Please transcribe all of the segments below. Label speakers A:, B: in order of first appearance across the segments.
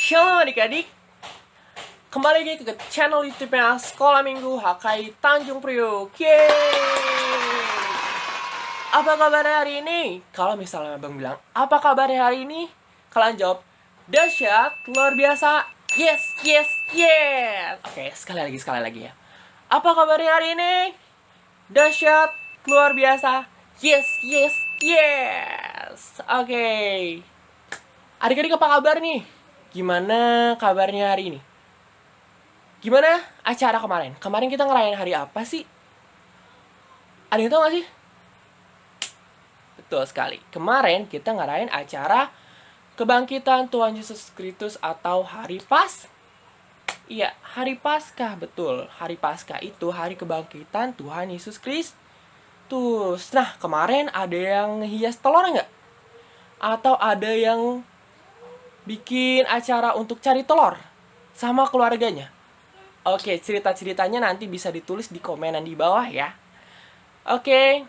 A: Shalom adik-adik, kembali lagi ke channel YouTube-nya Sekolah Minggu HKI Tanjung Priok. Yeay! Apa kabarnya hari ini? Kalau misalnya abang bilang, apa kabarnya hari ini? Kalian jawab, dahsyat, luar biasa, yes, yes, yes. Oke, sekali lagi ya. Apa kabarnya hari ini? Dahsyat, luar biasa, yes, yes, yes. Oke. Adik-adik apa kabar nih? Gimana kabarnya hari ini? Gimana acara kemarin? Kemarin kita ngerayain hari apa sih? Ada yang tahu gak sih? Betul sekali. Kemarin kita ngerayain acara kebangkitan Tuhan Yesus Kristus atau Hari Pas. Iya, Hari Paskah, betul. Hari Paskah itu hari kebangkitan Tuhan Yesus Kristus. Nah, kemarin ada yang hias telur nggak? Atau ada yang bikin acara untuk cari telur sama keluarganya? Oke, cerita-ceritanya nanti bisa ditulis di komenan di bawah ya. Oke,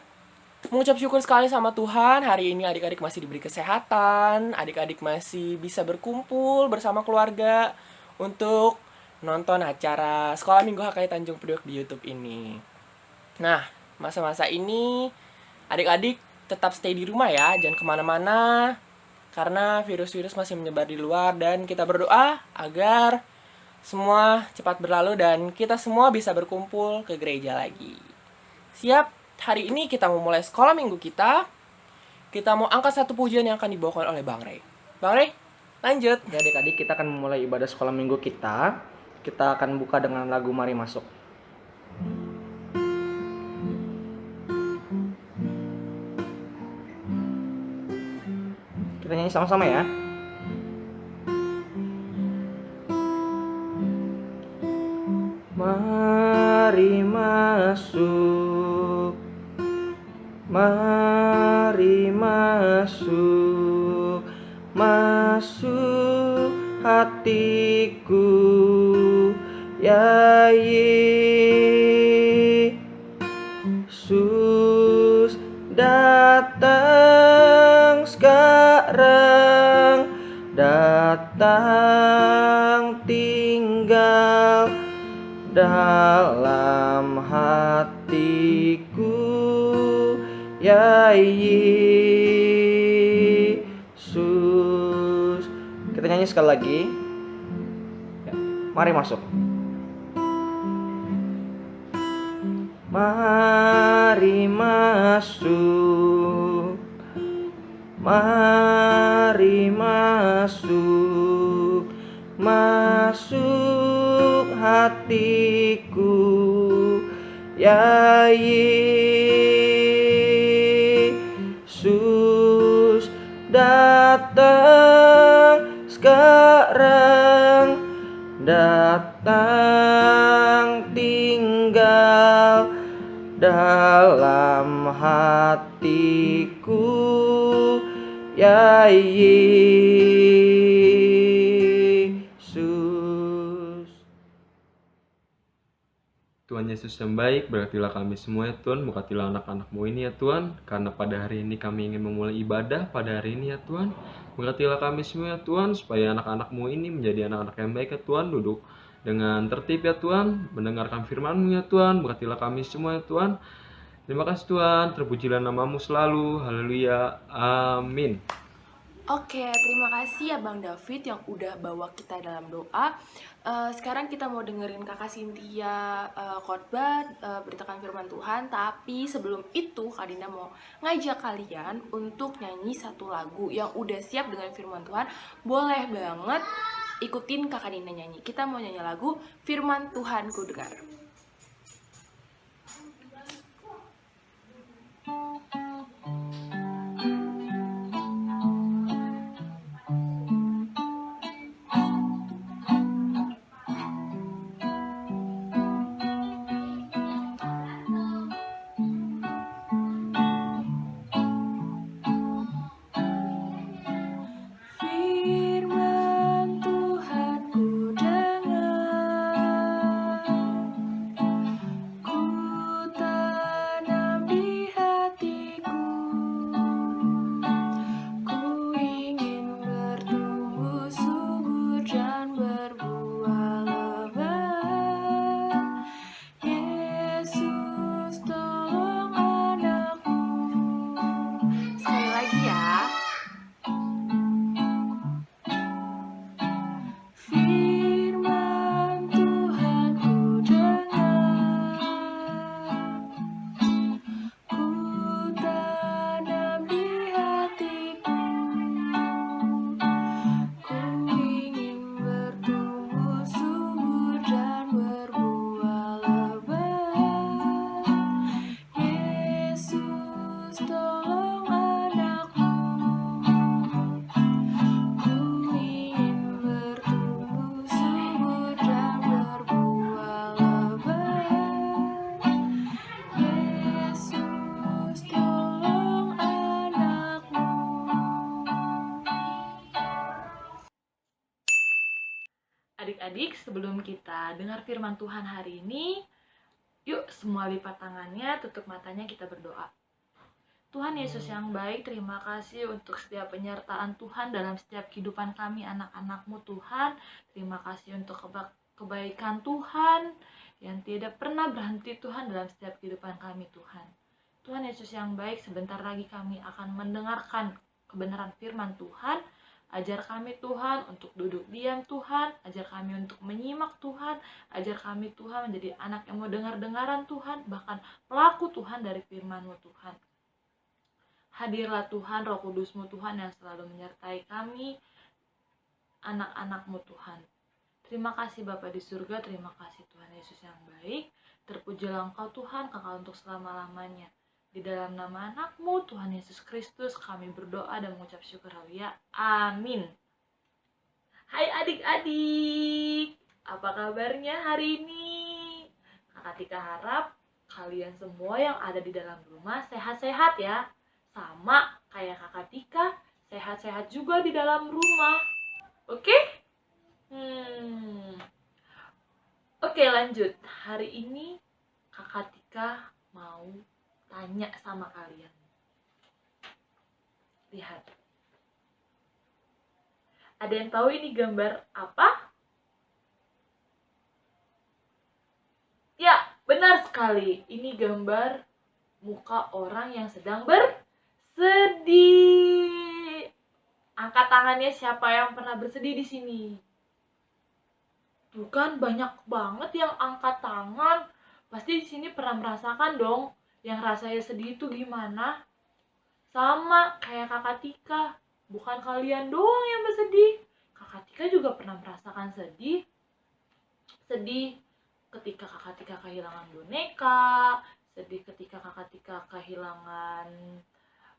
A: mengucap syukur sekali sama Tuhan. Hari ini adik-adik masih diberi kesehatan. Adik-adik masih bisa berkumpul bersama keluarga untuk nonton acara Sekolah Minggu HKI Tanjung Priok di YouTube ini. Nah, masa-masa ini adik-adik tetap stay di rumah ya. Jangan kemana-mana. Karena virus-virus masih menyebar di luar. Dan kita berdoa agar semua cepat berlalu dan kita semua bisa berkumpul ke gereja lagi. Siap? Hari ini kita mau mulai sekolah minggu kita. Kita mau angkat satu pujian yang akan dibawakan oleh Bang Rey. Bang Rey, lanjut.
B: Ya adik-adik, kita akan memulai ibadah sekolah minggu kita. Kita akan buka dengan lagu Mari Masuk. Kita nyanyi sama-sama ya. Mari masuk, mari masuk, masuk hatiku, ya Yesus datang sekarang, datang tinggal dalam hatiku, ya Yesus. Kita nyanyi sekali lagi ya. Mari masuk. Mari masuk, mari masuk, masuk hatiku, ya Yesus datang sekarang, datang tinggal dalam hatiku, ya Yesus.
C: Tuhan Yesus yang baik, berkatilah kami semua ya Tuhan, berkatilah anak-anak-Mu ini ya Tuhan, karena pada hari ini kami ingin memulai ibadah pada hari ini ya Tuhan. Berkatilah kami semua ya Tuhan, supaya anak-anak-Mu ini menjadi anak-anak yang baik ya Tuhan, duduk dengan tertib ya Tuhan, mendengarkan firman-Mu ya Tuhan. Berkatilah kami semua ya Tuhan. Terima kasih Tuhan, terpujilah nama-Mu selalu, haleluya, amin.
D: Oke, terima kasih ya Bang David yang udah bawa kita dalam doa. Sekarang kita mau dengerin Kakak Cynthia khotbah, beritakan firman Tuhan. Tapi sebelum itu Kak Dinda mau ngajak kalian untuk nyanyi satu lagu yang udah siap dengan firman Tuhan. Boleh banget ikutin Kakak Dinda nyanyi. Kita mau nyanyi lagu Firman Tuhan Ku Dengar. Firman Tuhan ku dengar,
E: adik-adik, sebelum kita dengar firman Tuhan hari ini, yuk semua lipat tangannya, tutup matanya, kita berdoa. Tuhan Yesus yang baik, terima kasih untuk setiap penyertaan Tuhan dalam setiap kehidupan kami anak-anak-Mu Tuhan. Terima kasih untuk kebaikan Tuhan yang tidak pernah berhenti Tuhan dalam setiap kehidupan kami Tuhan. Tuhan Yesus yang baik, sebentar lagi kami akan mendengarkan kebenaran firman Tuhan. Ajar kami Tuhan untuk duduk diam Tuhan, ajar kami untuk menyimak Tuhan, ajar kami Tuhan menjadi anak yang mau dengar-dengaran Tuhan, bahkan pelaku Tuhan dari firman-Mu Tuhan. Hadirlah Tuhan, Roh Kudus-Mu Tuhan yang selalu menyertai kami, anak-anak-Mu Tuhan. Terima kasih Bapa di surga, terima kasih Tuhan Yesus yang baik. Terpujilah Engkau Tuhan, kekal untuk selama-lamanya. Di dalam nama anak-Mu, Tuhan Yesus Kristus, kami berdoa dan mengucap syukur haleluya. Amin. Hai adik-adik, apa kabarnya hari ini? Kakak Tika harap kalian semua yang ada di dalam rumah sehat-sehat ya. Sama kayak Kakak Tika, sehat-sehat juga di dalam rumah. Oke? Oke, lanjut. Hari ini Kakak Tika mau tanya sama kalian. Lihat. Ada yang tahu ini gambar apa? Ya, benar sekali. Ini gambar muka orang yang sedang bersedih. Angkat tangannya siapa yang pernah bersedih di sini? Tuh kan banyak banget yang angkat tangan. Pasti di sini pernah merasakan dong yang rasanya sedih itu gimana? Sama kayak Kakak Tika. Bukan kalian doang yang bersedih. Kakak Tika juga pernah merasakan sedih. Sedih ketika Kakak Tika kehilangan boneka. Sedih ketika Kakak Tika kehilangan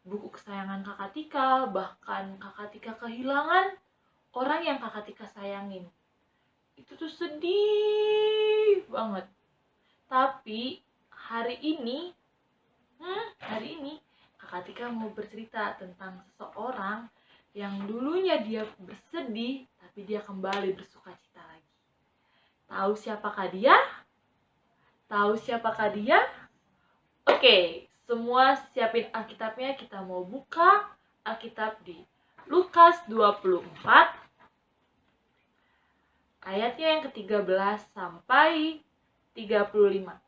E: buku kesayangan Kakak Tika. Bahkan Kakak Tika kehilangan orang yang Kakak Tika sayangin. Itu tuh sedih banget. Tapi hari ini Kakak Tika mau bercerita tentang seseorang yang dulunya dia bersedih, tapi dia kembali bersukacita lagi. Tahu siapakah dia? Tahu siapakah dia? Oke, semua siapin Alkitabnya, kita mau buka Alkitab di Lukas 24 ayatnya yang ke-13 sampai 35.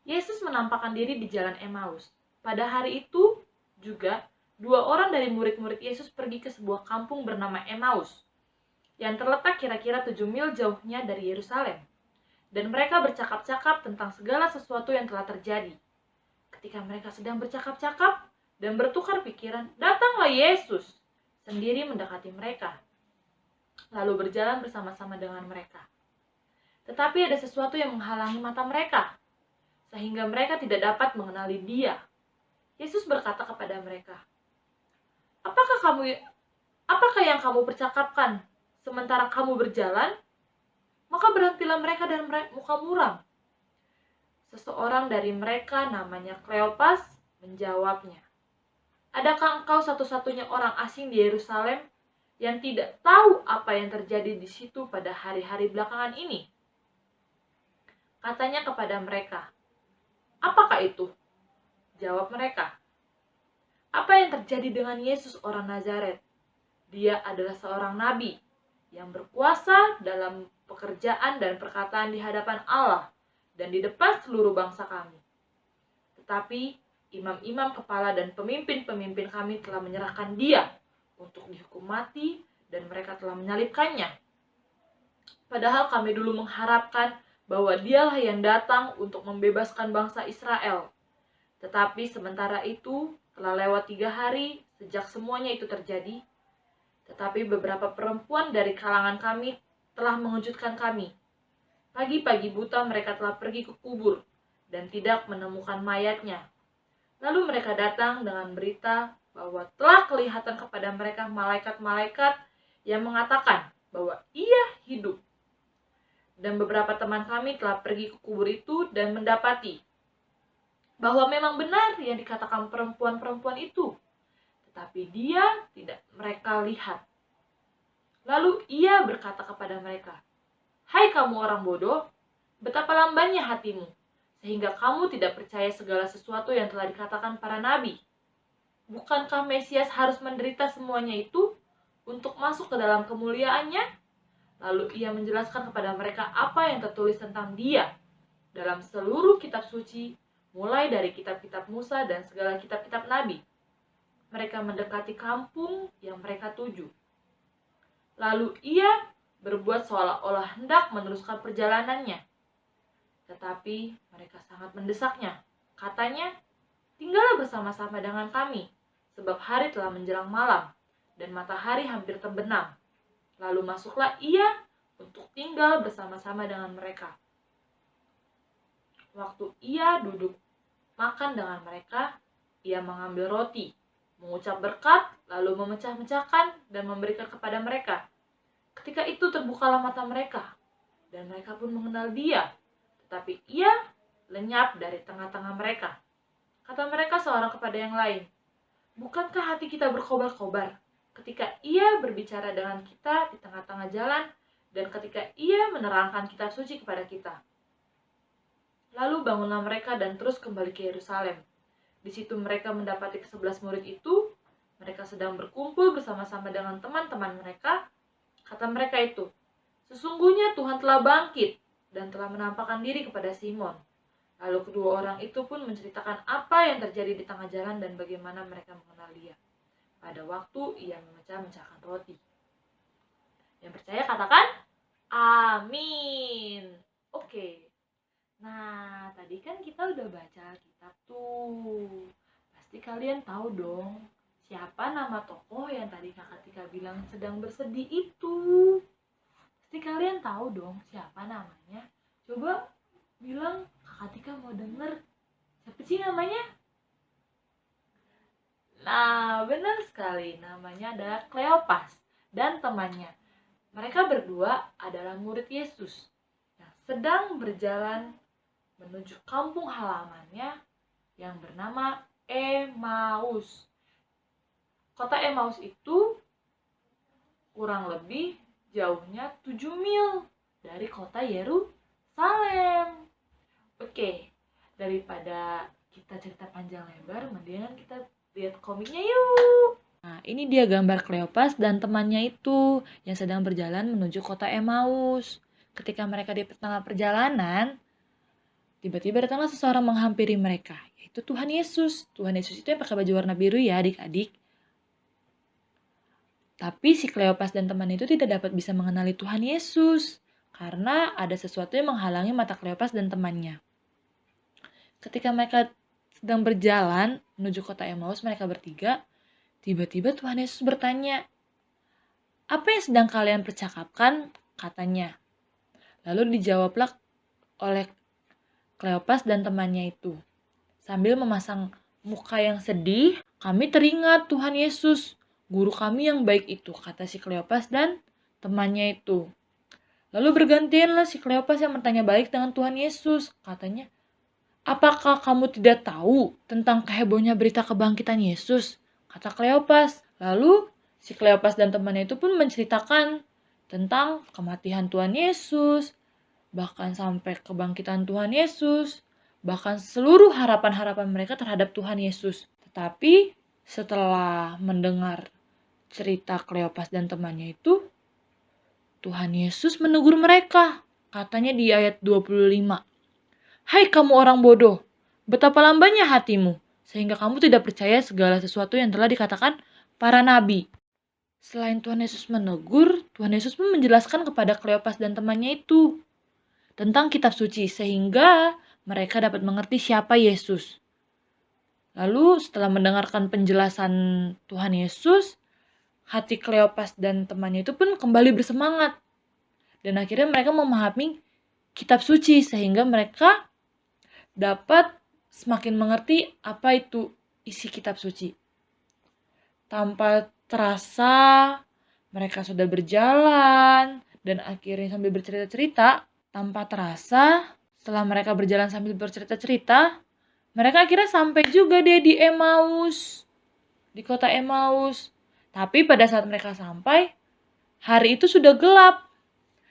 E: Yesus menampakkan diri di jalan Emmaus. Pada hari itu juga 2 orang dari murid-murid Yesus pergi ke sebuah kampung bernama Emmaus yang terletak kira-kira 7 mil jauhnya dari Yerusalem. Dan mereka bercakap-cakap tentang segala sesuatu yang telah terjadi. Ketika mereka sedang bercakap-cakap dan bertukar pikiran, datanglah Yesus sendiri mendekati mereka, lalu berjalan bersama-sama dengan mereka. Tetapi ada sesuatu yang menghalangi mata mereka, sehingga mereka tidak dapat mengenali Dia. Yesus berkata kepada mereka, Apakah yang kamu percakapkan sementara kamu berjalan? Maka berhentilah mereka dan muka muram. Seseorang dari mereka namanya Kleopas menjawabnya, Adakah engkau satu-satunya orang asing di Yerusalem yang tidak tahu apa yang terjadi di situ pada hari-hari belakangan ini? Katanya kepada mereka, Apakah itu? Jawab mereka, Apa yang terjadi dengan Yesus orang Nazaret? Dia adalah seorang nabi yang berkuasa dalam pekerjaan dan perkataan di hadapan Allah dan di depan seluruh bangsa kami. Tetapi imam-imam kepala dan pemimpin-pemimpin kami telah menyerahkan Dia untuk dihukum mati dan mereka telah menyalibkannya. Padahal kami dulu mengharapkan bahwa Dialah yang datang untuk membebaskan bangsa Israel. Tetapi sementara itu telah lewat 3 hari sejak semuanya itu terjadi. Tetapi beberapa perempuan dari kalangan kami telah mengejutkan kami. Pagi-pagi buta mereka telah pergi ke kubur dan tidak menemukan mayatnya. Lalu mereka datang dengan berita bahwa telah kelihatan kepada mereka malaikat-malaikat yang mengatakan bahwa Ia hidup. Dan beberapa teman kami telah pergi ke kubur itu dan mendapati bahwa memang benar yang dikatakan perempuan-perempuan itu. Tetapi Dia tidak mereka lihat. Lalu ia berkata kepada mereka, "Hai kamu orang bodoh, betapa lambannya hatimu, sehingga kamu tidak percaya segala sesuatu yang telah dikatakan para nabi. Bukankah Mesias harus menderita semuanya itu untuk masuk ke dalam kemuliaannya?" Lalu ia menjelaskan kepada mereka apa yang tertulis tentang dia dalam seluruh kitab suci, mulai dari kitab-kitab Musa dan segala kitab-kitab nabi. Mereka mendekati kampung yang mereka tuju. Lalu ia berbuat seolah-olah hendak meneruskan perjalanannya. Tetapi mereka sangat mendesaknya. Katanya, "Tinggallah bersama-sama dengan kami, sebab hari telah menjelang malam, dan matahari hampir terbenam." Lalu masuklah ia untuk tinggal bersama-sama dengan mereka. Waktu ia duduk makan dengan mereka, ia mengambil roti, mengucap berkat, lalu memecah-mecahkan dan memberikan kepada mereka. Ketika itu terbukalah mata mereka, dan mereka pun mengenal dia. Tetapi ia lenyap dari tengah-tengah mereka. Kata mereka seorang kepada yang lain, "Bukankah hati kita berkobar-kobar ketika ia berbicara dengan kita di tengah-tengah jalan, dan ketika ia menerangkan kitab suci kepada kita?" Lalu bangunlah mereka dan terus kembali ke Yerusalem. Di situ mereka mendapati ke-11 murid itu. Mereka sedang berkumpul bersama-sama dengan teman-teman mereka. Kata mereka itu, "Sesungguhnya Tuhan telah bangkit dan telah menampakkan diri kepada Simon." Lalu kedua orang itu pun menceritakan apa yang terjadi di tengah jalan dan bagaimana mereka mengenal dia pada waktu ia memecah-mecahkan roti. Yang percaya katakan amin. Oke. Nah, tadi kan kita udah baca kitab tuh. Pasti kalian tahu dong siapa nama tokoh yang tadi Kakak Tika bilang sedang bersedih itu. Pasti kalian tahu dong siapa namanya. Coba bilang, Kakak Tika mau denger. Siapa sih namanya? Nah, benar sekali. Namanya adalah Kleopas dan temannya. Mereka berdua adalah murid Yesus yang sedang berjalan menuju kampung halamannya yang bernama Emmaus. Kota Emmaus itu kurang lebih jauhnya 7 mil dari kota Yerusalem. Oke, daripada kita cerita panjang lebar, mendingan kita lihat komiknya yuk. Nah, ini dia gambar Kleopas dan temannya itu yang sedang berjalan menuju kota Emmaus. Ketika mereka di tengah perjalanan, tiba-tiba datanglah seseorang menghampiri mereka, yaitu Tuhan Yesus. Tuhan Yesus itu yang pakai baju warna biru ya adik-adik. Tapi si Kleopas dan temannya itu tidak dapat bisa mengenali Tuhan Yesus, karena ada sesuatu yang menghalangi mata Kleopas dan temannya. Ketika mereka sedang berjalan menuju kota Emmaus, mereka bertiga, tiba-tiba Tuhan Yesus bertanya, "Apa yang sedang kalian percakapkan?" katanya. Lalu dijawablah oleh Kleopas dan temannya itu. Sambil memasang muka yang sedih, "Kami teringat Tuhan Yesus, guru kami yang baik itu," kata si Kleopas dan temannya itu. Lalu bergantianlah si Kleopas yang bertanya balik dengan Tuhan Yesus. Katanya, "Apakah kamu tidak tahu tentang kehebohnya berita kebangkitan Yesus?" kata Kleopas. Lalu si Kleopas dan temannya itu pun menceritakan tentang kematian Tuhan Yesus, bahkan sampai kebangkitan Tuhan Yesus, bahkan seluruh harapan-harapan mereka terhadap Tuhan Yesus. Tetapi setelah mendengar cerita Kleopas dan temannya itu, Tuhan Yesus menegur mereka. Katanya di ayat 25, "Hai kamu orang bodoh, betapa lambannya hatimu, sehingga kamu tidak percaya segala sesuatu yang telah dikatakan para nabi." Selain Tuhan Yesus menegur, Tuhan Yesus pun menjelaskan kepada Kleopas dan temannya itu tentang kitab suci, sehingga mereka dapat mengerti siapa Yesus. Lalu setelah mendengarkan penjelasan Tuhan Yesus, hati Kleopas dan temannya itu pun kembali bersemangat. Dan akhirnya mereka memahami kitab suci, sehingga mereka dapat semakin mengerti apa itu isi kitab suci. Tanpa terasa, mereka sudah berjalan, dan akhirnya sambil bercerita-cerita, tanpa terasa, setelah mereka berjalan sambil bercerita-cerita, mereka akhirnya sampai juga dia di Emmaus, di kota Emmaus. Tapi pada saat mereka sampai, hari itu sudah gelap.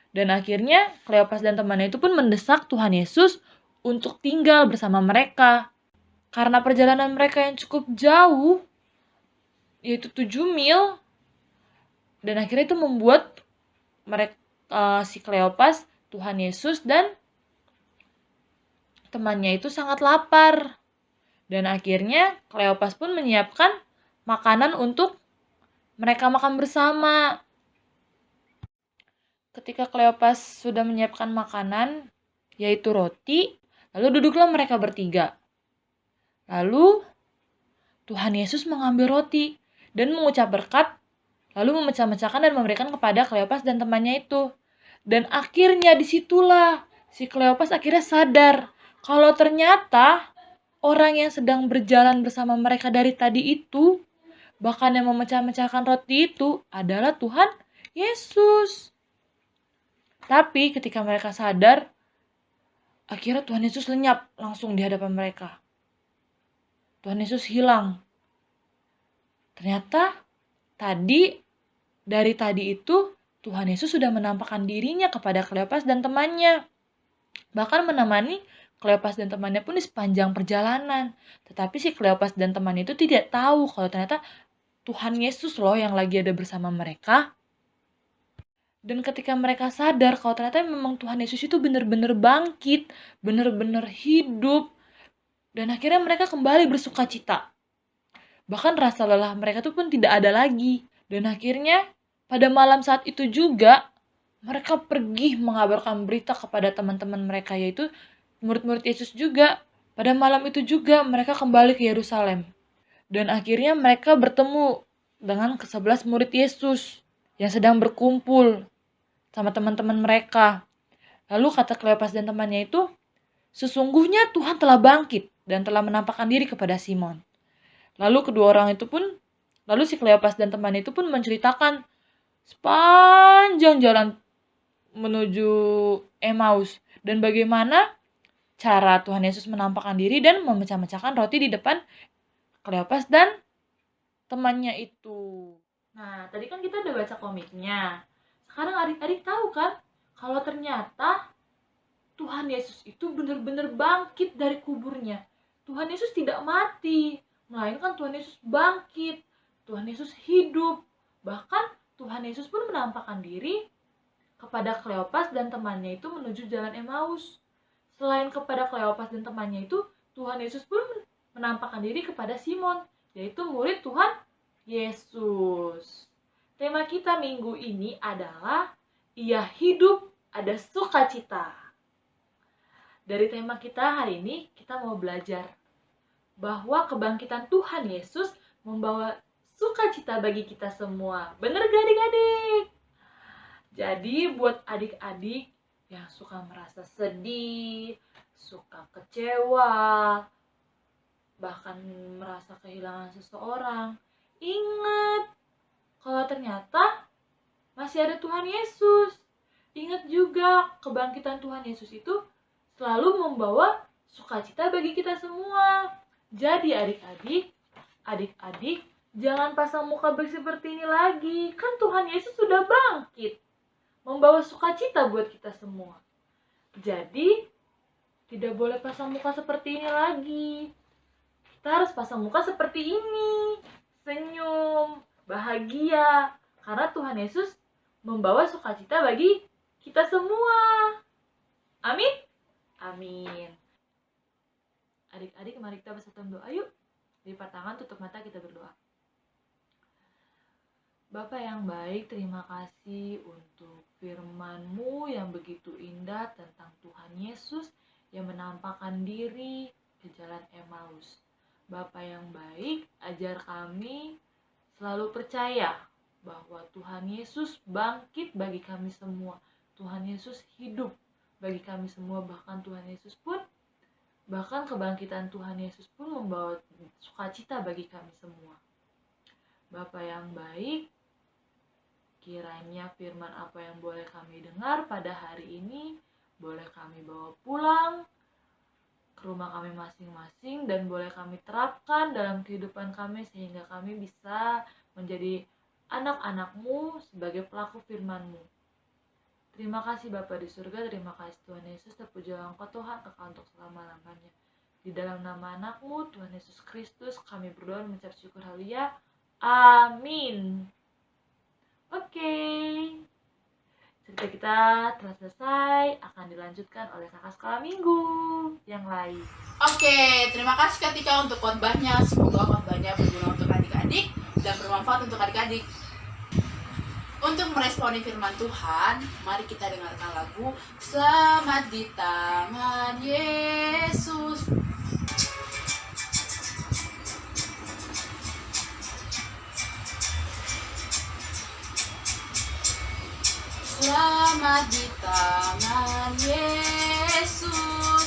E: Dan akhirnya Kleopas dan temannya itu pun mendesak Tuhan Yesus untuk tinggal bersama mereka. Karena perjalanan mereka yang cukup jauh, yaitu 7 mil, dan akhirnya itu membuat mereka si Kleopas, Tuhan Yesus, dan temannya itu sangat lapar. Dan akhirnya Kleopas pun menyiapkan makanan untuk mereka makan bersama. Ketika Kleopas sudah menyiapkan makanan, yaitu roti, lalu duduklah mereka bertiga. Lalu Tuhan Yesus mengambil roti dan mengucap berkat, lalu memecah-mecahkan dan memberikan kepada Kleopas dan temannya itu. Dan akhirnya disitulah si Kleopas akhirnya sadar kalau ternyata orang yang sedang berjalan bersama mereka dari tadi itu, bahkan yang memecah-mecahkan roti itu adalah Tuhan Yesus. Tapi ketika mereka sadar, akhirnya Tuhan Yesus lenyap langsung di hadapan mereka. Tuhan Yesus hilang. Ternyata dari tadi itu Tuhan Yesus sudah menampakkan dirinya kepada Kleopas dan temannya. Bahkan menemani Kleopas dan temannya pun di sepanjang perjalanan. Tetapi si Kleopas dan temannya itu tidak tahu kalau ternyata Tuhan Yesus loh yang lagi ada bersama mereka. Dan ketika mereka sadar kalau ternyata memang Tuhan Yesus itu benar-benar bangkit, benar-benar hidup, dan akhirnya mereka kembali bersukacita. Bahkan rasa lelah mereka itu pun tidak ada lagi. Dan akhirnya pada malam saat itu juga mereka pergi mengabarkan berita kepada teman-teman mereka, yaitu murid-murid Yesus juga. Pada malam itu juga mereka kembali ke Yerusalem. Dan akhirnya mereka bertemu dengan ke-11 murid Yesus yang sedang berkumpul sama teman-teman mereka. Lalu kata Kleopas dan temannya itu, sesungguhnya Tuhan telah bangkit dan telah menampakkan diri kepada Simon. Lalu lalu si Kleopas dan temannya itu pun menceritakan sepanjang jalan menuju Emmaus dan bagaimana cara Tuhan Yesus menampakkan diri dan memecah-mecahkan roti di depan Kleopas dan temannya itu. Nah, tadi kan kita udah baca komiknya. Sekarang adik-adik tahu kan kalau ternyata Tuhan Yesus itu benar-benar bangkit dari kuburnya. Tuhan Yesus tidak mati, melainkan Tuhan Yesus bangkit. Tuhan Yesus hidup. Bahkan Tuhan Yesus pun menampakkan diri kepada Kleopas dan temannya itu menuju jalan Emmaus. Selain kepada Kleopas dan temannya itu, Tuhan Yesus pun menampakkan diri kepada Simon, yaitu murid Tuhan Yesus. Tema kita minggu ini adalah Ia hidup, ada sukacita. Dari tema kita hari ini, kita mau belajar bahwa kebangkitan Tuhan Yesus membawa sukacita bagi kita semua. Bener gak adik-adik? Jadi buat adik-adik yang suka merasa sedih, suka kecewa, bahkan merasa kehilangan seseorang, ingat kalau ternyata masih ada Tuhan Yesus. Ingat juga kebangkitan Tuhan Yesus itu selalu membawa sukacita bagi kita semua. Jadi adik-adik jangan pasang muka seperti ini lagi. Kan Tuhan Yesus sudah bangkit, membawa sukacita buat kita semua. Jadi tidak boleh pasang muka seperti ini lagi. Kita harus pasang muka seperti ini, senyum, bahagia, karena Tuhan Yesus membawa sukacita bagi kita semua. Amin? Amin. Adik-adik, mari kita bersatu doa yuk. Lipat tangan, tutup mata, kita berdoa. Bapa yang baik, terima kasih untuk firman-Mu yang begitu indah tentang Tuhan Yesus yang menampakkan diri ke jalan Emmaus. Bapa yang baik, ajar kami selalu percaya bahwa Tuhan Yesus bangkit bagi kami semua. Tuhan Yesus hidup bagi kami semua. Bahkan kebangkitan Tuhan Yesus pun membawa sukacita bagi kami semua. Bapa yang baik, kiranya firman apa yang boleh kami dengar pada hari ini boleh kami bawa pulang ke rumah kami masing-masing dan boleh kami terapkan dalam kehidupan kami sehingga kami bisa menjadi anak-anak-Mu sebagai pelaku firman-Mu. Terima kasih Bapa di surga, terima kasih Tuhan Yesus, terpujilah Engkau Tuhan kekal untuk selama-lamanya. Di dalam nama anak-Mu, Tuhan Yesus Kristus, kami berdoa dan mengucap syukur, haleluya. Amin. Oke. Cerita kita telah selesai, akan dilanjutkan oleh kakak sekolah minggu yang lain.
F: Oke, terima kasih Kak Tika untuk khotbahnya. Semoga khotbahnya berguna untuk adik-adik dan bermanfaat untuk adik-adik. Untuk meresponi firman Tuhan, mari kita dengarkan lagu Selamat di Tangan Yesus. Selamat di tangan Yesus,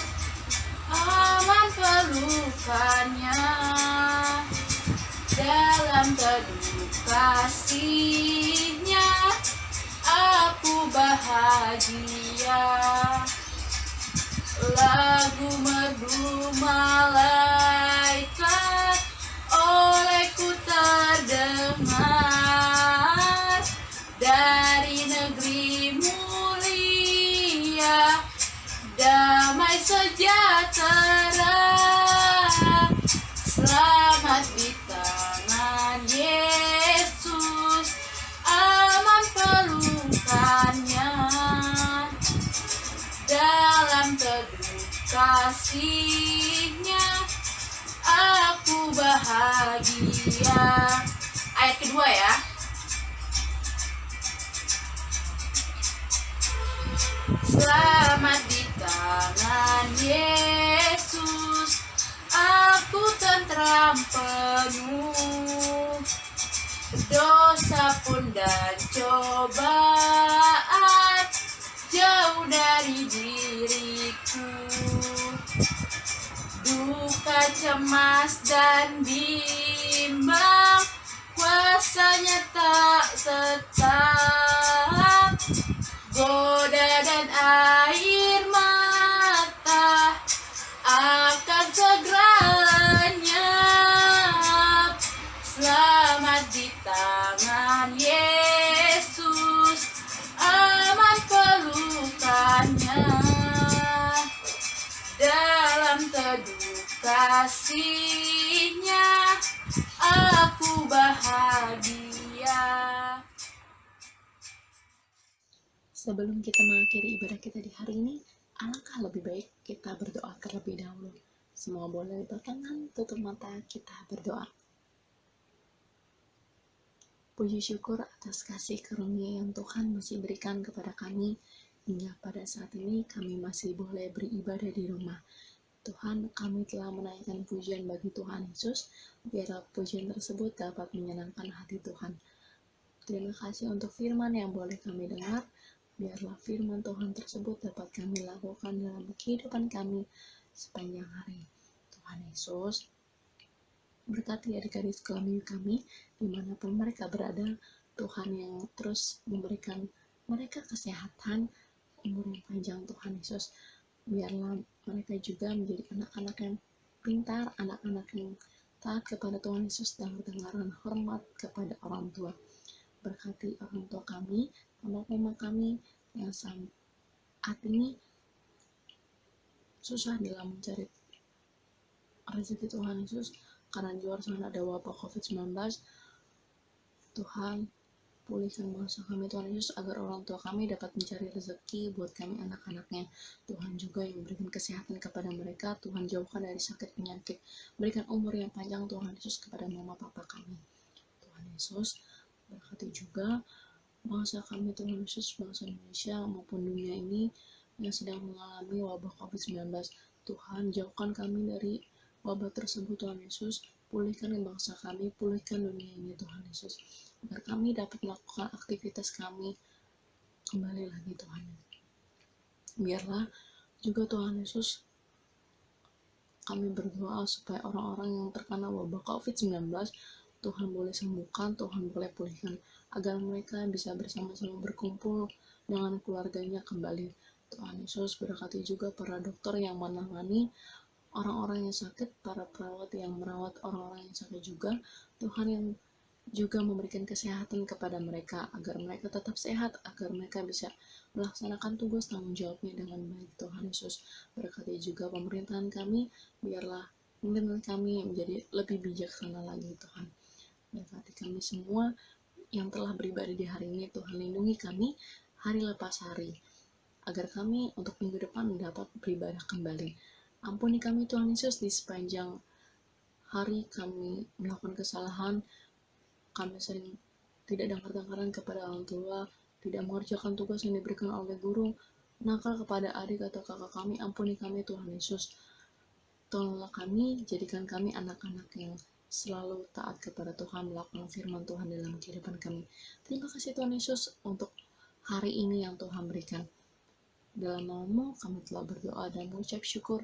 F: aman pelukannya, dalam teduh kasihnya, aku bahagia. Lagu merdu malaikat olehku terdengar, dari negeri mulia, damai sejahtera. Selamat di tangan Yesus, aman pelukannya, dalam teduh kasihnya, aku bahagia. Ayat kedua ya. Selamat di tangan Yesus, aku tentram penuh, dosa pun dan cobaan jauh dari diriku. Duka, cemas, dan bimbang, kuasanya tak tetap. Goda dan air mata akan segera lenyap. Selamat di tangan Yesus, aman pelukannya, dalam teduh kasihnya, aku bahagia.
G: Sebelum kita mengakhiri ibadah kita di hari ini, alangkah lebih baik kita berdoa terlebih dahulu. Semua boleh berkenan, tutup mata, kita berdoa. Puji syukur atas kasih karunia yang Tuhan masih berikan kepada kami, hingga pada saat ini kami masih boleh beribadah di rumah. Tuhan, kami telah menaikkan pujian bagi Tuhan Yesus, biarlah pujian tersebut dapat menyenangkan hati Tuhan. Terima kasih untuk firman yang boleh kami dengar. Biarlah firman Tuhan tersebut dapat kami lakukan dalam kehidupan kami sepanjang hari. Tuhan Yesus, berkati adik-adik sekolah minggu kami, dimanapun mereka berada. Tuhan yang terus memberikan mereka kesehatan, umur yang panjang. Tuhan Yesus, biarlah mereka juga menjadi anak-anak yang pintar, anak-anak yang taat kepada Tuhan Yesus, dan berdengaran hormat kepada orang tua. Berkati orang tua kami, mama kami yang saat ini susah dalam mencari rezeki. Tuhan Yesus, karena di luar sana ada wabah COVID-19, Tuhan pulihkan bangsa kami Tuhan Yesus, agar orang tua kami dapat mencari rezeki buat kami anak-anaknya. Tuhan juga yang memberikan kesehatan kepada mereka. Tuhan jauhkan dari sakit penyakit, berikan umur yang panjang Tuhan Yesus kepada mama papa kami. Tuhan Yesus, berkati juga bangsa kami Tuhan Yesus, bangsa Indonesia maupun dunia ini yang sedang mengalami wabah COVID-19. Tuhan, jauhkan kami dari wabah tersebut Tuhan Yesus. Pulihkan bangsa kami, pulihkan dunia ini Tuhan Yesus, agar kami dapat melakukan aktivitas kami kembali lagi Tuhan. Biarlah juga Tuhan Yesus, kami berdoa supaya orang-orang yang terkena wabah COVID-19 Tuhan boleh sembuhkan, Tuhan boleh pulihkan, agar mereka bisa bersama-sama berkumpul dengan keluarganya kembali. Tuhan Yesus, berkati juga para dokter yang menangani orang-orang yang sakit, para perawat yang merawat orang-orang yang sakit juga. Tuhan yang juga memberikan kesehatan kepada mereka, agar mereka tetap sehat, agar mereka bisa melaksanakan tugas tanggung jawabnya dengan baik. Tuhan Yesus, berkati juga pemerintahan kami, biarlah pimpinan kami menjadi lebih bijaksana lagi. Tuhan, berkati kami semua yang telah beribadah di hari ini. Tuhan, lindungi kami hari lepas hari, agar kami untuk minggu depan dapat beribadah kembali. Ampuni kami Tuhan Yesus, di sepanjang hari kami melakukan kesalahan. Kami sering tidak dengar-dengaran kepada orang tua, tidak mengerjakan tugas yang diberikan oleh guru, nakal kepada adik atau kakak kami. Ampuni kami Tuhan Yesus. Tolonglah kami, jadikan kami anak-anak yang selalu taat kepada Tuhan, melakukan firman Tuhan dalam kehidupan kami. Terima kasih Tuhan Yesus untuk hari ini yang Tuhan berikan. Dalam nama-Mu kami telah berdoa dan mengucap syukur.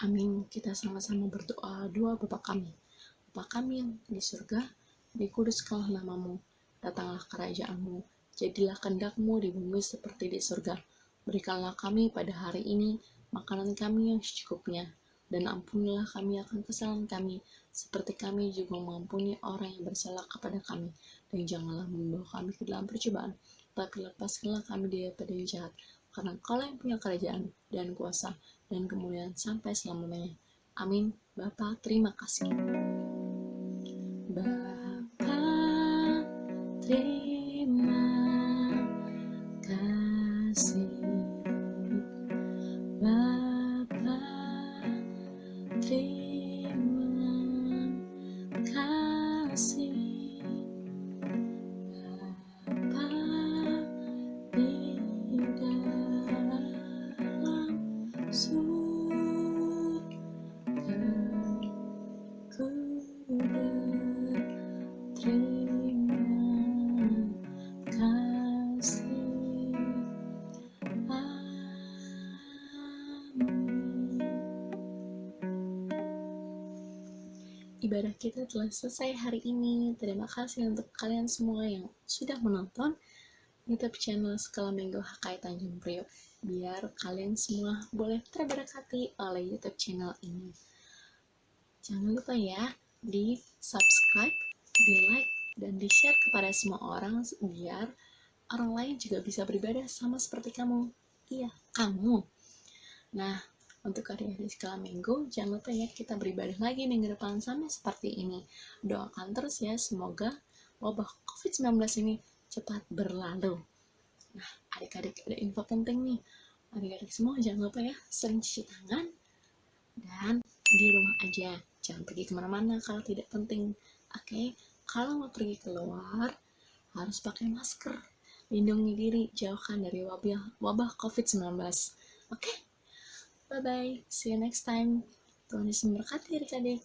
G: Amin. Kita sama-sama berdoa. Doa Bapa kami. Bapa kami yang di surga, dikuduskanlah nama-Mu, datanglah kerajaan-Mu, jadilah kehendak-Mu di bumi seperti di surga. Berikanlah kami pada hari ini makanan kami yang secukupnya, dan ampunilah kami akan kesalahan kami, seperti kami juga mengampuni orang yang bersalah kepada kami. Dan janganlah membawa kami ke dalam percobaan, tapi lepaskanlah kami daripada yang jahat, karena Kaulah yang punya kerajaan, dan kuasa, dan kemuliaan sampai selama-lamanya. Amin. Bapa, terima kasih. Bapa, terima kasih. Bapa, terima kasih. Bapa, di dalam surga, ku berterima kasih. Amin. Ibadah kita telah selesai hari ini. Terima kasih untuk kalian semua yang sudah menonton YouTube channel Sekolah Minggu HKI Tanjung Priok. Biar kalian semua boleh terberkati oleh YouTube channel ini. Jangan lupa ya, di subscribe, di like, dan di share kepada semua orang, biar orang lain juga bisa beribadah sama seperti kamu. Iya, kamu. Nah, untuk adik-adik Sekolah Minggu, jangan lupa ya, kita beribadah lagi minggu depan sama seperti ini. Doakan terus ya, semoga wabah COVID-19 ini cepat berlalu. Nah, adik-adik, ada info penting nih. Adik-adik semua jangan lupa ya, sering cuci tangan, dan di rumah aja. Jangan pergi kemana-mana kalau tidak penting. Oke? Kalau mau pergi keluar, harus pakai masker. Lindungi diri, jauhkan dari wabah COVID-19. Oke? Bye-bye. See you next time. Tuhan Yesus memberkati adik-adik.